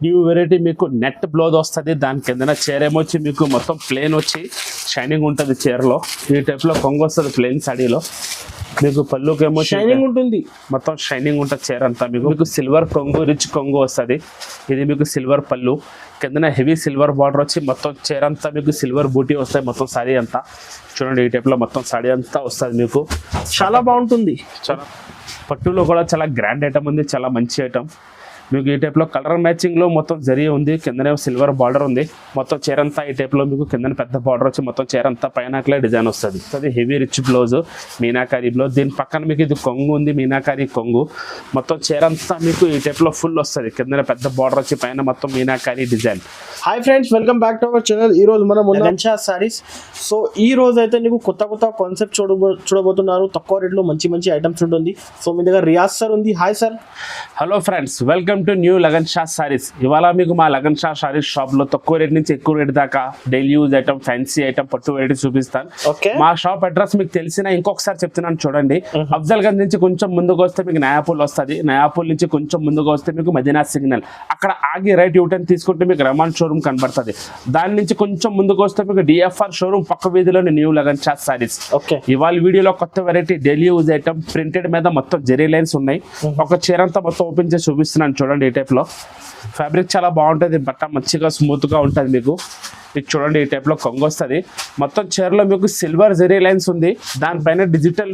New variety మీకు net blouse వస్తుంది. దాని కిందన చీర ఏమొచ్చి మీకు మొత్తం ప్లేన్ వచ్చి షైనింగ్ ఉంటుంది. చీరలో ఈ టైప్ లో కొంగు వస్తుంది. ప్లేన్ సాడీలో మీకు పళ్ళుకి ఏమో షైనింగ్ ఉంటుంది. మొత్తం షైనింగ్ ఉంటుంది చీర అంతా. మీకు సిల్వర్ కొంగు, రిచ్ కొంగు వస్తుంది. ఇది మీకు సిల్వర్ పళ్ళు, కిందన హెవీ సిల్వర్ బార్డర్ వచ్చి మొత్తం చీర అంతా మీకు సిల్వర్ బూటీ వస్తాయి. మొత్తం సాడీ అంతా చూడండి ఈ టైప్ లో మొత్తం సాడీ అంతా వస్తుంది. మీకు చాలా బాగుంటుంది. చాలా పట్టులో కూడా చాలా గ్రాండ్ ఐటమ్ ఉంది. చాలా మంచి ఐటమ్. మీకు ఈ టైప్లో కలర్ మ్యాచింగ్లో మొత్తం జరీ ఉంది. కిందనే సిల్వర్ బార్డర్ ఉంది. మొత్తం చీర అంతా ఈ టైప్లో మీకు కింద పెద్ద బార్డర్ వచ్చి మొత్తం చీర అంతా పైన డిజైన్ వస్తుంది. అది heavy rich blouse, meenakari blouse. దీని పక్కన మీకు ఇది కొంగు ఉంది, మీనాకారీ కొంగు. మొత్తం చీర అంతా మీకు ఈ టైప్లో ఫుల్ వస్తుంది. కింద పెద్ద బార్డర్ వచ్చి పైన మొత్తం meenakari design. Hi friends, welcome back to our channel. ఈ రోజు మనం లగన్షా సారీస్. సో ఈ రోజు అయితే నీకు కొత్త కాన్సెప్ట్ చూడబోతున్నారు. తక్కువ రేట్లో మంచి మంచి ఐటమ్స్ ఉంటుంది. సో మీ దగ్గర రియాజ్ సార్ ఉంది. Hi sir. Hello friends, welcome to new Lagansha saris. ఇవాళ మీకు మా లగన్షా సారీస్ షాప్ లో తక్కువ రేట్ నుంచి ఎక్కువ రేట్ దాకా daily use item, fancy item, పట్టు వెరైటీ చూపిస్తాను. మా షాప్ అడ్రస్ మీకు తెలిసిన ఇంకొకసారి చెప్తున్నాను చూడండి. అఫ్జల్ గంజ్ నుంచి కొంచెం ముందుకు వస్తే మీకు నయాపూల్ వస్తుంది. నయాపూల్ నుంచి కొంచెం ముందుకు వస్తే మీకు మదీనా సిగ్నల్, అక్కడ ఆగి రైట్ యూటర్న్ తీసుకుంటే మీకు రెమాన్ షోరూమ్ కనబడుతుంది. దాని నుంచి కొంచెం ముందుకు వస్తే మీకు డిఎఫ్ఆర్ షోరూమ్ పక్క వీధిలోని న్యూ లగన్షా సారీస్. ఇవాళ వీడియోలో కొత్త variety daily use item printed మీద మొత్తం జెరీ లైన్స్ ఉన్నాయి. ఒక చీర అంతా మొత్తం ఓపెన్ చేసి చూపిస్తున్నాను చూడండి. ఈ టైప్ లో ఫ్యాబ్రిక్ చాలా బాగుంటుంది. బట్ట మంచిగా స్మూత్ గా ఉంటుంది. మీకు ఇది చూడండి ఈ టైప్ లో కొంగు వస్తుంది. మొత్తం చీరలో మీకు సిల్వర్ జెరీ లైన్స్ ఉంది. దానిపైన డిజిటల్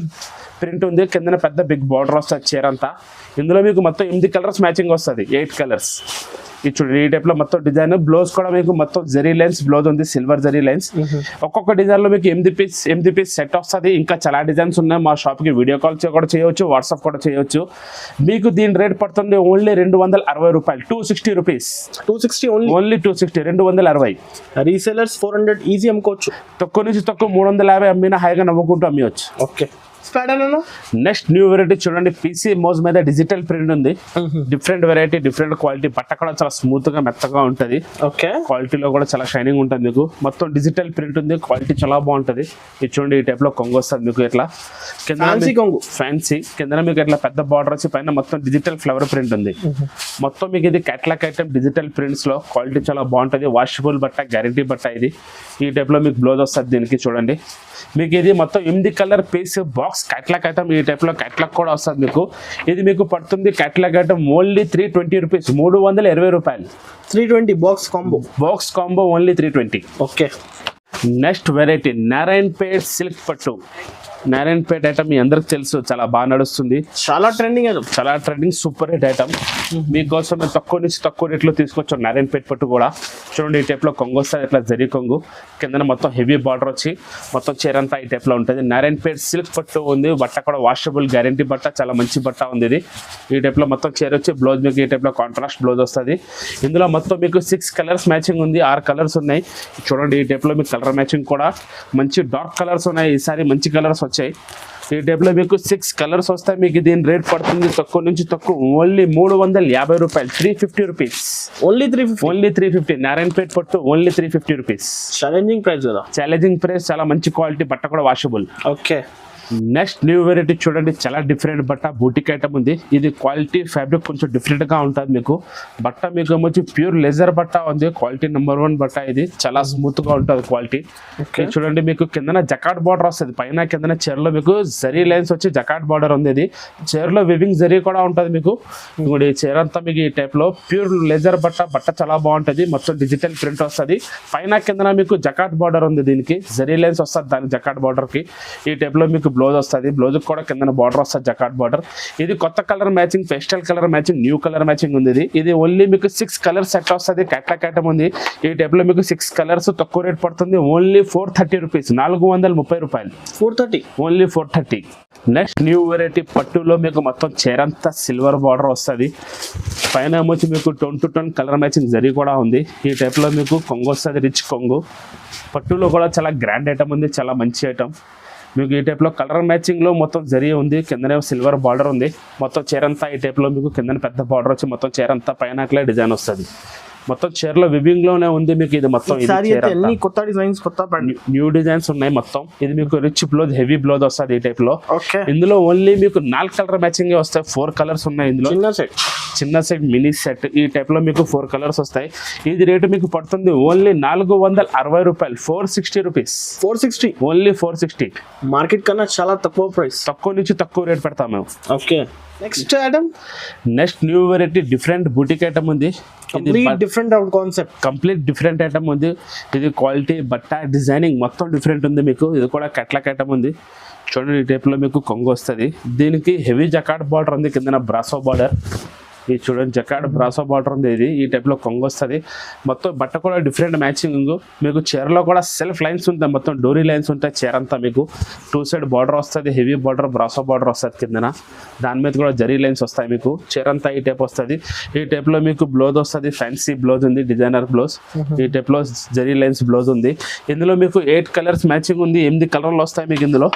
ప్రింట్ ఉంది. కింద పెద్ద బిగ్ బార్డర్ వస్తుంది చీర అంతా. ఇందులో మీకు మొత్తం 8 కలర్స్ మ్యాచింగ్ వస్తుంది. 8 కలర్స్. ఇది చూడండి ఈ టైప్ లో మొత్తం డిజైన్. బ్లౌజ్ కూడా మీకు మొత్తం జెరీ లైన్స్ బ్లౌజ్ ఉంది, సిల్వర్ జెరీ లైన్స్. ఒక్కొక్క డిజైన్ లో మీకు 8 పీస్ సెట్ వస్తుంది. ఇంకా చాలా డిజైన్స్ ఉన్నాయి. మా షాప్ కి వీడియో కాల్ కూడా చేయవచ్చు, వాట్సాప్ కూడా చేయవచ్చు. మీకు దీని రేట్ పడుతుంది ఓన్లీ 260 రూపాయలు, 260 రూపీస్. 260 ఓన్లీ 260, 260. రీసెలర్స్ 400 ఈజీ అమ్ముకోవచ్చు. తక్కువ నుంచి తక్కువ 350 అమ్మినా హాయిగా నవ్వుకుంటూ అమ్మవచ్చు. ఓకే. నెక్స్ట్ న్యూ వెరైటీ చూడండి. పీసీ మోజ్ మీద డిజిటల్ ప్రింట్ ఉంది. Different variety, different quality. బట్ట కూడా చాలా స్మూత్ గా మెత్తగా ఉంటది. ఓకే. క్వాలిటీలో కూడా చాలా షైనింగ్ ఉంటుంది. మీకు మొత్తం డిజిటల్ ప్రింట్ ఉంది. క్వాలిటీ చాలా బాగుంటది. ఇది చూడండి ఈ టైప్ లో కొంగు వస్తుంది మీకు. ఇట్లా ఫ్యాన్సీ కింద మీకు ఇట్లా పెద్ద బార్డర్ వచ్చి పైన మొత్తం డిజిటల్ ఫ్లవర్ ప్రింట్ ఉంది. మొత్తం మీకు ఇది క్యాట్లాగ్ ఐటమ్ డిజిటల్ ప్రింట్స్ లో. క్వాలిటీ చాలా బాగుంటది. వాషబుల్ బట్ట, గ్యారంటీ బట్ట ఇది. ఈ టైప్ లో మీకు బ్లౌజ్ వస్తుంది. దీనికి చూడండి మీకు ఇది మొత్తం 8 colour piece box catalogue item. ఈ టైప్ లో క్యాట్లాగ్ కూడా వస్తుంది మీకు. ఇది మీకు పడుతుంది క్యాట్లాగ్ ఐటమ్ ఓన్లీ 320 రూపీస్, 320 రూపాయలు. 320 box combo only 320. Okay. Next variety Narayanpet silk పట్టు. నారాయణపేట్ ఐటమ్ మీ అందరికి తెలుసు, చాలా బాగా నడుస్తుంది. చాలా ట్రెండింగ్ సూపర్ హిట్ ఐటమ్. మీకోసం మేము తక్కువ నుంచి తక్కువ రేట్లో తీసుకొచ్చాం నారాయణపేట్ పట్టు కూడా. చూడండి ఈ టైప్ లో కొంగు వస్తుంది. ఇట్లా జరీ కొంగు. కింద మొత్తం హెవీ బార్డర్ వచ్చి మొత్తం చీర అంతా ఈ టైప్ లో ఉంటుంది. నారాయణపేట్ సిల్క్ పట్టు ఉంది. బట్ట కూడా వాషబుల్, గ్యారంటీ బట్ట, చాలా మంచి బట్ట ఉంది ఇది. ఈ టైప్ లో మొత్తం చీర వచ్చి బ్లౌజ్ మీకు ఈ టైప్ లో కాంట్రాస్ట్ బ్లౌజ్ వస్తుంది. ఇందులో మొత్తం మీకు 6 కలర్స్ మ్యాచింగ్ ఉంది. 6 కలర్స్ ఉన్నాయి. చూడండి ఈ టైప్ లో మీకు కలర్ మ్యాచింగ్ కూడా మంచి డార్క్ కలర్స్ ఉన్నాయి. ఈసారి మంచి కలర్స్ వచ్చాయి. ఈ టైప్ లో మీకు 6 కలర్స్ వస్తాయి. మీకు దీని రేట్ పడుతుంది తక్కువ నుంచి తక్కువ ఓన్లీ 350 రూపాయలు, 350 రూపీస్. ఓన్లీ 350. నారాయణపేట్ పట్టు ఓన్లీ 350 రూపీస్. ఛాలెంజింగ్ ప్రైస్ కదా. Challenging price. చాలా మంచి క్వాలిటీ బట్ట కూడా washable. Okay. Next new variety చూడండి. చాలా డిఫరెంట్ బట్ట, బూటిక్ ఐటమ్ ఉంది. ఇది క్వాలిటీ ఫ్యాబ్రిక్ కొంచెం డిఫరెంట్ గా ఉంటుంది మీకు. బట్ట మీకు ఏమొచ్చి ప్యూర్ లెజర్ బట్ట ఉంది. క్వాలిటీ నెంబర్ 1 బట్ట ఇది. చాలా స్మూత్ గా ఉంటుంది క్వాలిటీ. చూడండి మీకు కింద జకాట్ బార్డర్ వస్తుంది. పైన కింద చీరలో మీకు జరీ లైన్స్ వచ్చి జకాట్ బార్డర్ ఉంది. ఇది చీరలో వివింగ్ జరీ కూడా ఉంటుంది మీకు. ఇప్పుడు ఈ చీర అంతా మీకు ఈ టైప్ లో ప్యూర్ లెజర్ బట్ట చాలా బాగుంటుంది. మొత్తం డిజిటల్ ప్రింట్ వస్తుంది. పైన కింద మీకు జకాట్ బార్డర్ ఉంది. దీనికి జరీ లైన్స్ వస్తుంది. దాని జకాట్ బార్డర్ కి ఈ టైప్ లో మీకు బ్లౌజ్ వస్తుంది. బ్లౌజ్ కూడా కింద బార్డర్ వస్తుంది, జకాట్ బార్డర్. ఇది కొత్త colour matching, pastel colour matching, new colour matching ఉంది. ఇది ఓన్లీ మీకు 6 కలర్ సెట్ వస్తుంది. క్యాట్లాగ్ ఐటమ్ ఉంది. ఈ టైప్ లో మీకు 6 కలర్స్ తక్కువ రేట్ పడుతుంది. ఓన్లీ 430 రూపీస్, 430 రూపాయలు. 430 ఓన్లీ 430. నెక్స్ట్ న్యూ వెరైటీ పట్టులో మీకు మొత్తం చీరంతా సిల్వర్ బార్డర్ వస్తుంది. పైన ఏమొచ్చి మీకు 10 to 10 కలర్ మ్యాచింగ్ జరీ కూడా ఉంది. ఈ టైప్ లో మీకు కొంగు వస్తుంది, రిచ్ కొంగు. పట్టులో కూడా చాలా గ్రాండ్ ఐటమ్ ఉంది, చాలా మంచి ఐటమ్. మీకు ఈ టైప్ లో కలర్ మ్యాచింగ్ లో మొత్తం జరీ ఉంది. కిందనే సిల్వర్ బార్డర్ ఉంది. మొత్తం చీరంతా ఈ టైప్ లో మీకు కింద పెద్ద బార్డర్ వచ్చి మొత్తం చీరంతా పైన డిజైన్ వస్తుంది. మొత్తం చీరలో వివింగ్ లోనే ఉంది మీకు. ఇది మొత్తం న్యూ డిజైన్స్ ఉన్నాయి మొత్తం. ఇది మీకు రిచ్ బ్లౌజ్, హెవీ బ్లౌజ్ వస్తుంది ఈ టైప్ లో. ఇందులో ఓన్లీ మీకు 4 కలర్ మ్యాచింగ్ వస్తాయి. 4 కలర్స్ ఉన్నాయి ఇందులో. చిన్న సెట్ మినీ సెట్ ఈ టైప్లో మీకు 4 కలర్స్ వస్తాయి. ఇది రేటు మీకు పడుతుంది ఓన్లీ 460 రూపాయలు, 460 రూపీస్. 460 ఓన్లీ 460. మార్కెట్ కన్నా చాలా తక్కువ ప్రైస్, తక్కువ నుంచి తక్కువ రేట్ పెడతాం మేము. Okay. Next item, next new variety different boutique item ఉంది. Different concept, complete different item ఉంది. ఇది క్వాలిటీ బట్ట డిజైనింగ్ మొత్తం డిఫరెంట్ ఉంది మీకు. ఇది కూడా కట్లక్ ఐటమ్ ఉంది. చూడండి ఈ టైప్లో మీకు కొంగు వస్తుంది. దీనికి హెవీ జకార్డ్ బార్డర్ ఉంది, కింద బ్రాసో బార్డర్. ఇది చూడండి జకార్డ్ బ్రాసో బార్డర్ ఉంది. ఇది ఈ టైప్లో కొంగు వస్తుంది. మొత్తం బట్ట కూడా డిఫరెంట్ మ్యాచింగ్. మీకు చీరలో కూడా సెల్ఫ్ లైన్స్ ఉంటాయి, మొత్తం డోరీ లైన్స్ ఉంటాయి. చీర అంతా మీకు 2 సైడ్ బార్డర్ వస్తుంది, హెవీ బార్డర్ బ్రాసో బార్డర్ వస్తుంది కిందన. దాని మీద కూడా జరీ లైన్స్ వస్తాయి మీకు. చీర అంతా ఈ టైప్ వస్తుంది. ఈ టైప్లో మీకు బ్లౌజ్ వస్తుంది, ఫ్యాన్సీ బ్లౌజ్ ఉంది, డిజైనర్ బ్లౌజ్. ఈ టైప్లో జరీ లైన్స్ బ్లౌజ్ ఉంది. ఇందులో మీకు 8 కలర్స్ మ్యాచింగ్ ఉంది, 8 కలర్లు వస్తాయి మీకు ఇందులో.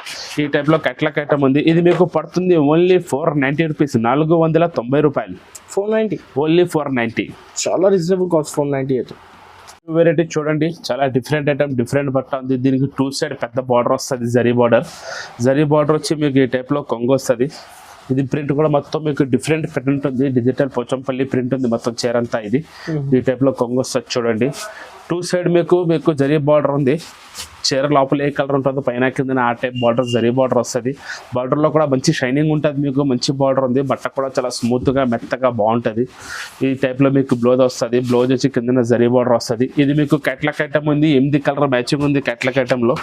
ఈ టైప్లో కట్లక్ ఐటమ్ ఉంది. ఇది మీకు పడుతుంది ఓన్లీ 490 రూపీస్, 490 రూపాయలు. 490, ఓన్లీ 490. చాలా రీజనబుల్ కాస్ట్. 490 అయితే వెరైటీ చూడండి, చాలా డిఫరెంట్ ఐటమ్, డిఫరెంట్ బట్ట ఉంది. దీనికి 2 సైడ్ పెద్ద బార్డర్ వస్తుంది, జరీ బార్డర్. జరీ బార్డర్ వచ్చి మీకు ఈ టైప్లో కొంగు వస్తుంది. ఇది ప్రింట్ కూడా మొత్తం మీకు డిఫరెంట్ ప్రింట్ ఉంది, డిజిటల్ పోచంపల్లి ప్రింట్ ఉంది మొత్తం చీర అంతా. ఇది ఈ టైప్లో కొంగు వస్తుంది చూడండి. 2 సైడ్ మీకు జరీ బార్డర్ ఉంది. చీర లోపల ఏ కలర్ ఉంటుందో పైన కింద ఆ టైప్ బార్డర్, జరీ బార్డర్ వస్తుంది. బార్డర్లో కూడా మంచి షైనింగ్ ఉంటుంది మీకు, మంచి బార్డర్ ఉంది. బట్ట కూడా చాలా స్మూత్గా మెత్తగా బాగుంటుంది. ఈ టైప్లో మీకు బ్లౌజ్ వస్తుంది. బ్లౌజ్ వచ్చి కింద జరీ బార్డర్ వస్తుంది. ఇది మీకు కట్లక్ ఐటమ్ ఉంది, 8 కలర్ మ్యాచింగ్ ఉంది కట్లక్ ఐటమ్లో.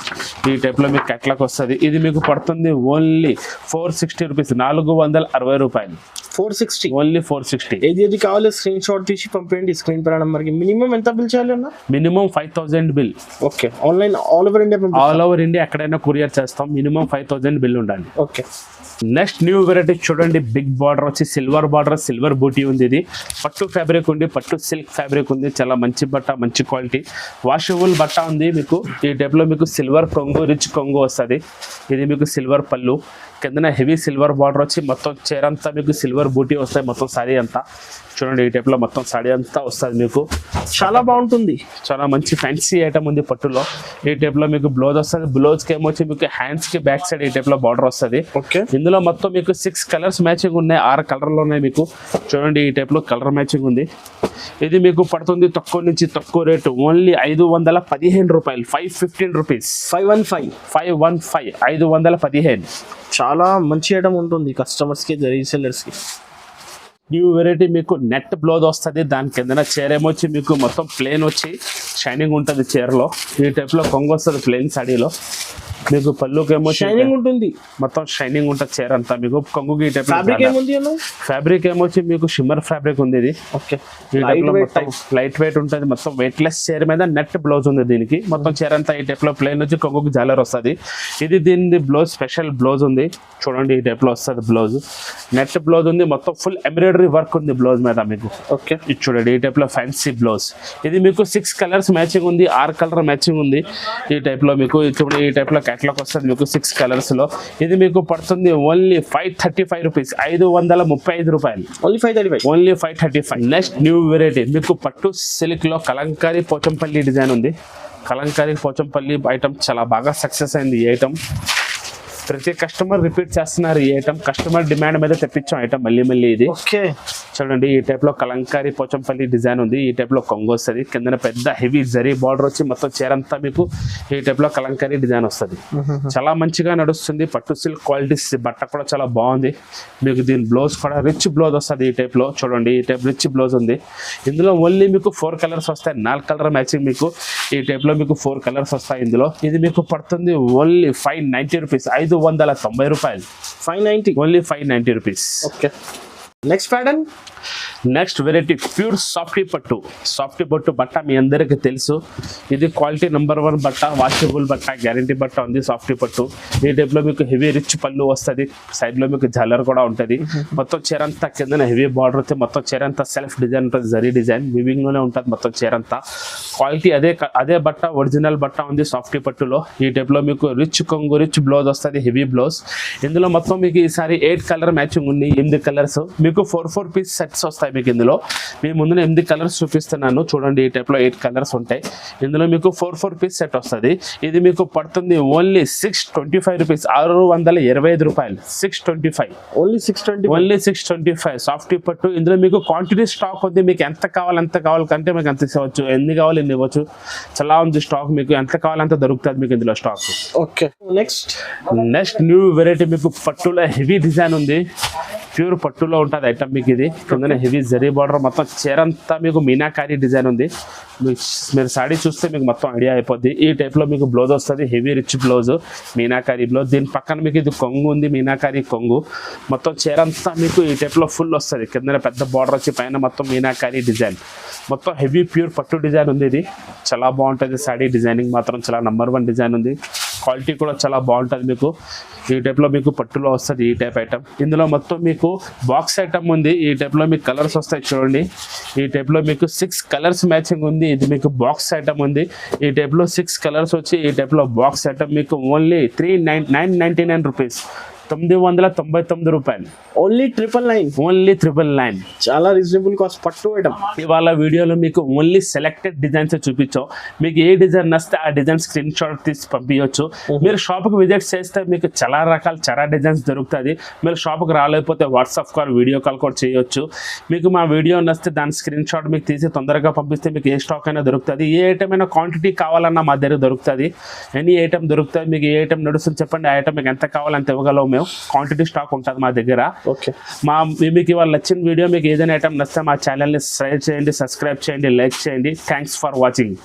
ఈ టైప్లో మీకు కట్లక్ వస్తుంది. ఇది మీకు పడుతుంది ఓన్లీ 460 రూపీస్, 460 రూపాయలు. 460, ఓన్లీ 460. ఏది కావాలి స్క్రీన్ షాట్ తీసి పంపేయండి స్క్రీన్ పై నెంబర్కి. మినిమం ఎంత బిల్ చేయాలి అన్న? Minimum 5000 bill. Okay. Online all over India? All over India ఎక్కడైనా కొరియర్ చేస్తాం. మినిమం 5000 బిల్ ఉండాలి. ఓకే. నెక్స్ట్ న్యూ వెరైటీ చూడండి, బిగ్ బార్డర్ వచ్చి సిల్వర్ బార్డర్, సిల్వర్ బూటీ ఉంది. ఇది పట్టు ఫ్యాబ్రిక్ ఉంది, పట్టు సిల్క్ ఫ్యాబ్రిక్ ఉంది. చాలా మంచి బట్ట, మంచి క్వాలిటీ, వాషబుల్ బట్ట ఉంది మీకు. ఈ టైప్లో మీకు సిల్వర్ కొంగు, రిచ్ కొంగు వస్తుంది. ఇది మీకు సిల్వర్ పళ్ళు, కిందన హెవీ సిల్వర్ బార్డర్ వచ్చి మొత్తం చీర అంతా మీకు సిల్వర్ బూటీ వస్తాయి. మొత్తం సారీ అంతా చూడండి ఈ టైప్లో మొత్తం సారీ అంతా వస్తుంది మీకు. చాలా బాగుంటుంది, చాలా మంచి ఫ్యాన్సీ ఐటమ్ ఉంది పట్టులో. ఈ టైప్లో మీకు బ్లౌజ్ వస్తుంది. బ్లౌజ్కి ఏమొచ్చి మీకు హ్యాండ్స్కి బ్యాక్ సైడ్ ఈ టైప్లో బార్డర్ వస్తుంది. ఓకే. ఇందులో మొత్తం మీకు 6 కలర్స్ మ్యాచింగ్ ఉన్నాయి, 6 కలర్లు ఉన్నాయి మీకు. చూడండి ఈ టైప్లో కలర్ మ్యాచింగ్ ఉంది. ఇది మీకు పడుతుంది తక్కువ నుంచి తక్కువ రేటు ఓన్లీ 515 రూపాయలు, 515 రూపీస్. 515, 515. చాలా మంచి ఐటమ్ ఉంటుంది కస్టమర్స్కి, రీసెల్లర్స్కి. న్యూ వెరైటీ మీకు నెట్ బ్లౌజ్ వస్తుంది. దాని కిందన చీర ఏమొచ్చి మీకు మొత్తం ప్లెయిన్ వచ్చి షైనింగ్ ఉంటుంది చీరలో. ఈ టైప్లో కొంగు వస్తుంది ప్లెయిన్ సాడీలో. మీకు పళ్ళుకి ఏమో షైనింగ్ ఉంటుంది, మొత్తం షైనింగ్ ఉంటుంది చీర అంతా మీకు. కొంగుకి ఈ టైప్ ఫ్యాబ్రిక్ ఏమొచ్చి మీకు షిమ్మర్ ఫ్యాబ్రిక్ ఉంది. ఇది ఓకే. ఈ టైప్ లో మొత్తం లైట్ వెయిట్ ఉంటుంది, మొత్తం వెయిట్ లెస్ చీర మీద నెట్ బ్లౌజ్ ఉంది దీనికి. మొత్తం చీర అంతా ఈ టైప్ లో ప్లెయిన్ వచ్చి కొంగుకి జాలర్ వస్తుంది. ఇది దీని బ్లౌజ్ స్పెషల్ బ్లౌజ్ ఉంది చూడండి. ఈ టైప్ లో వస్తుంది బ్లౌజ్, నెట్ బ్లౌజ్ ఉంది. మొత్తం ఫుల్ ఎంబ్రాయిడరీ వర్క్ ఉంది బ్లౌజ్ మీద మీకు. ఓకే. ఇది చూడండి ఈ టైప్ లో ఫ్యాన్సీ బ్లౌజ్. ఇది మీకు 6 కలర్స్ మ్యాచింగ్ ఉంది, 6 కలర్ మ్యాచింగ్ ఉంది. ఈ టైప్ లో మీకు చూడండి ఈ టైప్ లో క్యాటలాగ్ వస్తుంది మీకు 6 కలర్స్ లో. ఇది మీకు పడుతుంది ఓన్లీ 535 రూపీస్, 535 రూపాయలు. ఓన్లీ 535. నెక్స్ట్ న్యూ వెరైటీ మీకు పట్టు సిల్క్ లో కలంకారీ పోచంపల్లి డిజైన్ ఉంది. కలంకారీ పోచంపల్లి ఐటమ్ చాలా బాగా సక్సెస్ అయింది ఈ ఐటమ్. ప్రతి కస్టమర్ రిపీట్ చేస్తున్నారు ఈ ఐటమ్. కస్టమర్ డిమాండ్ మీద తెప్పించాం ఐటమ్ మళ్ళీ. ఇది ఓకే. చూడండి ఈ టైప్ లో కలంకారీ పోచంపల్లి డిజైన్ ఉంది. ఈ టైప్ లో కొంగు వస్తుంది, కింద పెద్ద హెవీ జరీ బార్డర్ వచ్చి మొత్తం చీరంతా మీకు ఈ టైప్ లో కలంకారీ డిజైన్ వస్తుంది. చాలా మంచిగా నడుస్తుంది. పట్టు సిల్క్ క్వాలిటీస్, బట్ట కూడా చాలా బాగుంది మీకు. దీని బ్లౌజ్ కూడా రిచ్ బ్లౌజ్ వస్తుంది ఈ టైప్ లో. చూడండి ఈ టైప్ రిచ్ బ్లౌజ్ ఉంది. ఇందులో ఓన్లీ మీకు 4 కలర్స్ వస్తాయి, 4 కలర్ మ్యాచింగ్ మీకు. ఈ టైప్ లో మీకు 4 కలర్స్ వస్తాయి ఇందులో. ఇది మీకు పడుతుంది ఓన్లీ 590 రూపీస్, 590 రూపాయలు. 590, only 590 rupees. Okay. Next pattern, next variety pure softy పట్టు బట్ట మీ అందరికీ తెలుసు. ఇది క్వాలిటీ నెంబర్ 1 బట్ట, వాషబుల్ బట్ట, గ్యారంటీ బట్ట ఉంది సాఫ్టీ పట్టు. ఈ టైప్లో మీకు హెవీ రిచ్ పళ్ళు వస్తుంది, సైడ్లో మీకు జాలర్ కూడా ఉంటుంది. మొత్తం చీరంతా కింద హెవీ బార్డర్ వస్తే మొత్తం చీరంతా సెల్ఫ్ డిజైన్ ఉంటుంది, జరీ డిజైన్ వివింగ్లోనే ఉంటుంది మొత్తం చీరంతా. క్వాలిటీ అదే బట్ట ఒరిజినల్ బట్ట ఉంది సాఫ్ట్ పట్టులో. ఈ టైప్లో మీకు రిచ్ కొంగు రిచ్ బ్లౌజ్ వస్తుంది, హెవీ బ్లౌజ్. ఇందులో మొత్తం మీకు ఈసారి 8 కలర్ మ్యాచింగ్ ఉంది, 8 కలర్స్ మీకు 4 పీస్ సెట్స్ వస్తాయి. మీకు ఇందులో మీ ముందున 8 కలర్స్ చూపిస్తున్నాను చూడండి. ఈ టైప్లో 8 కలర్స్ ఉంటాయి. ఇందులో మీకు 4 పీస్ సెట్ వస్తుంది. ఇది మీకు పడుతుంది ఓన్లీ 625 రూపీస్, 625 రూపాయలు. 625 ఓన్లీ 625 సాఫ్ట్ పట్టు. ఇందులో మీకు క్వాంటిటీ స్టాక్ ఉంది, మీకు ఎంత కావాలి కంటే మీకు అంత ఇవ్వచ్చు, ఎన్ని కావాలి ఎన్ని ఇవ్వచ్చు. చాలా ఉంది స్టాక్, మీకు ఎంత కావాలంత దొరుకుతుంది మీకు ఇందులో stock. Okay, next new variety మీకు పట్టులో హెవీ డిజైన్ ఉంది, ప్యూర్ పట్టులో ఉంటుంది ఐటమ్ మీకు. ఇది కింద హెవీ జరీ బార్డర్, మొత్తం చీరంతా మీకు మీనాకారి డిజైన్ ఉంది. మీరు సాడీ చూస్తే మీకు మొత్తం ఐడియా అయిపోద్ది. ఈ టైప్లో మీకు బ్లౌజ్ వస్తుంది, heavy rich blouse, meenakari blouse. దీని పక్కన మీకు ఇది కొంగు ఉంది, మీనాకారి కొంగు. మొత్తం చీరంతా మీకు ఈ టైప్లో ఫుల్ వస్తుంది. కింద పెద్ద బార్డర్ వచ్చి పైన మొత్తం మీనాకారి డిజైన్, మొత్తం హెవీ ప్యూర్ పట్టు డిజైన్ ఉంది. ఇది చాలా బాగుంటుంది. సాడీ డిజైనింగ్ మాత్రం చాలా నంబర్ 1 డిజైన్ ఉంది. క్వాలిటీ కూడా చాలా బాగుంటుంది. మీకు ఈ టైప్లో మీకు పట్టులో వస్తుంది ఈ టైప్ ఐటమ్. ఇందులో మొత్తం మీకు బాక్స్ ఐటమ్ ఉంది. ఈ టైప్లో మీకు కలర్స్ వస్తాయి చూడండి. ఈ టైప్లో మీకు 6 కలర్స్ మ్యాచింగ్ ఉంది. ఇది మీకు బాక్స్ ఐటమ్ ఉంది. ఈ టైప్లో 6 కలర్స్ వచ్చి ఈ టైప్లో బాక్స్ ఐటమ్ మీకు ఓన్లీ 999 రూపీస్, 999 రూపాయలు. ఓన్లీ 999. చాలా రీజనబుల్ కాస్ట్ పట్టు ఐటమ్. ఇవాళ వీడియోలో మీకు ఓన్లీ సెలెక్టెడ్ డిజైన్స్ చూపించాం. మీకు ఏ డిజైన్ నస్తే ఆ డిజైన్ స్క్రీన్ షాట్ తీసి పంపించవచ్చు. మీరు షాప్కి విజిట్ చేస్తే మీకు చాలా డిజైన్స్ దొరుకుతుంది. మీరు షాప్కి రాలేకపోతే వాట్సాప్ కాల్, వీడియో కాల్ కూడా చేయొచ్చు. మీకు మా వీడియో నస్తే దాని స్క్రీన్ షాట్ మీకు తీసి తొందరగా పంపిస్తే మీకు ఏ స్టాక్ అయినా దొరుకుతుంది. ఏ ఐటమ్ అయినా క్వాంటిటీ కావాలన్నా మా దగ్గర దొరుకుతుంది. ఎనీ ఐటమ్ దొరుకుతుంది. మీకు ఏ ఐటమ్ నడుస్తుంది చెప్పండి, ఆ ఐటమ్ మీకు ఎంత కావాలంత ఇవ్వగలవు. మేము క్వాంటిటీ స్టాక్ ఉంటుంది మా దగ్గర. ఓకే, మీకు ఇవాళ నచ్చిన వీడియో, మీకు ఏదైనా ఐటమ్ నచ్చితే మా ఛానల్ని షేర్ చేయండి, సబ్స్క్రైబ్ చేయండి, లైక్ చేయండి. Thanks for watching.